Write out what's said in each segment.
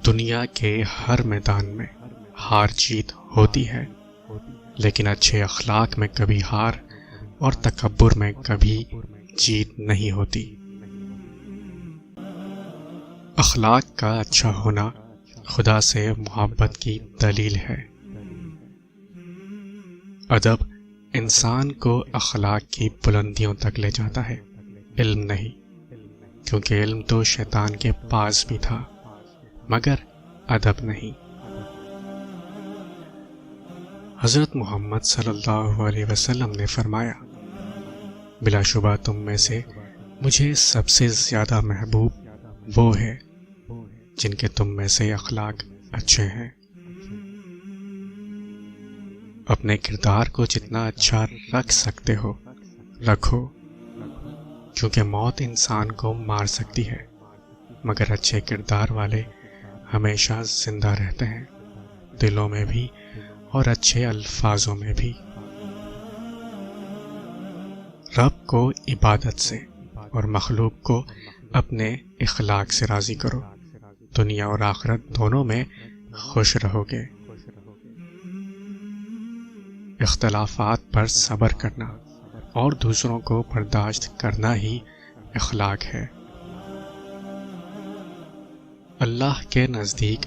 دنیا کے ہر میدان میں ہار جیت ہوتی ہے، لیکن اچھے اخلاق میں کبھی ہار اور تکبر میں کبھی جیت نہیں ہوتی۔ اخلاق کا اچھا ہونا خدا سے محبت کی دلیل ہے۔ ادب انسان کو اخلاق کی بلندیوں تک لے جاتا ہے، علم نہیں، کیونکہ علم تو شیطان کے پاس بھی تھا، مگر ادب نہیں۔ حضرت محمد صلی اللہ علیہ وسلم نے فرمایا، بلا شبہ تم میں سے مجھے سب سے زیادہ محبوب وہ ہے جن کے تم میں سے اخلاق اچھے ہیں۔ اپنے کردار کو جتنا اچھا رکھ سکتے ہو رکھو، کیونکہ موت انسان کو مار سکتی ہے، مگر اچھے کردار والے ہمیشہ زندہ رہتے ہیں، دلوں میں بھی اور اچھے الفاظوں میں بھی۔ رب کو عبادت سے اور مخلوق کو اپنے اخلاق سے راضی کرو، دنیا اور آخرت دونوں میں خوش رہو گے۔ اختلافات پر صبر کرنا اور دوسروں کو برداشت کرنا ہی اخلاق ہے۔ اللہ کے نزدیک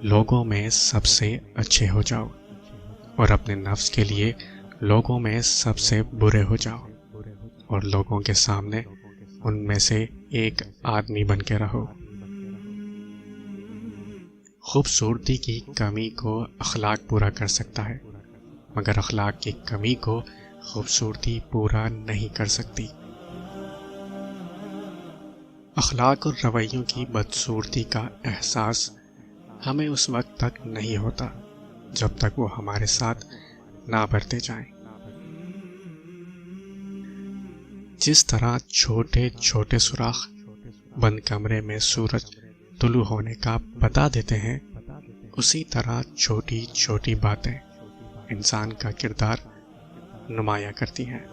لوگوں میں سب سے اچھے ہو جاؤ اور اپنے نفس کے لیے لوگوں میں سب سے برے ہو جاؤ، اور لوگوں کے سامنے ان میں سے ایک آدمی بن کے رہو۔ خوبصورتی کی کمی کو اخلاق پورا کر سکتا ہے، مگر اخلاق کی کمی کو خوبصورتی پورا نہیں کر سکتی۔ اخلاق اور رویوں کی بدصورتی کا احساس ہمیں اس وقت تک نہیں ہوتا جب تک وہ ہمارے ساتھ نہ برتے جائیں۔ جس طرح چھوٹے چھوٹے سوراخ بند کمرے میں سورج طلوع ہونے کا بتا دیتے ہیں، اسی طرح چھوٹی چھوٹی باتیں انسان کا کردار نمایاں کرتی ہیں۔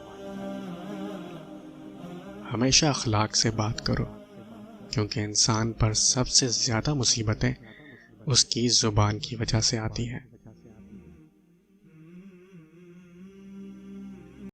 ہمیشہ اخلاق سے بات کرو، کیونکہ انسان پر سب سے زیادہ مصیبتیں اس کی زبان کی وجہ سے آتی ہیں۔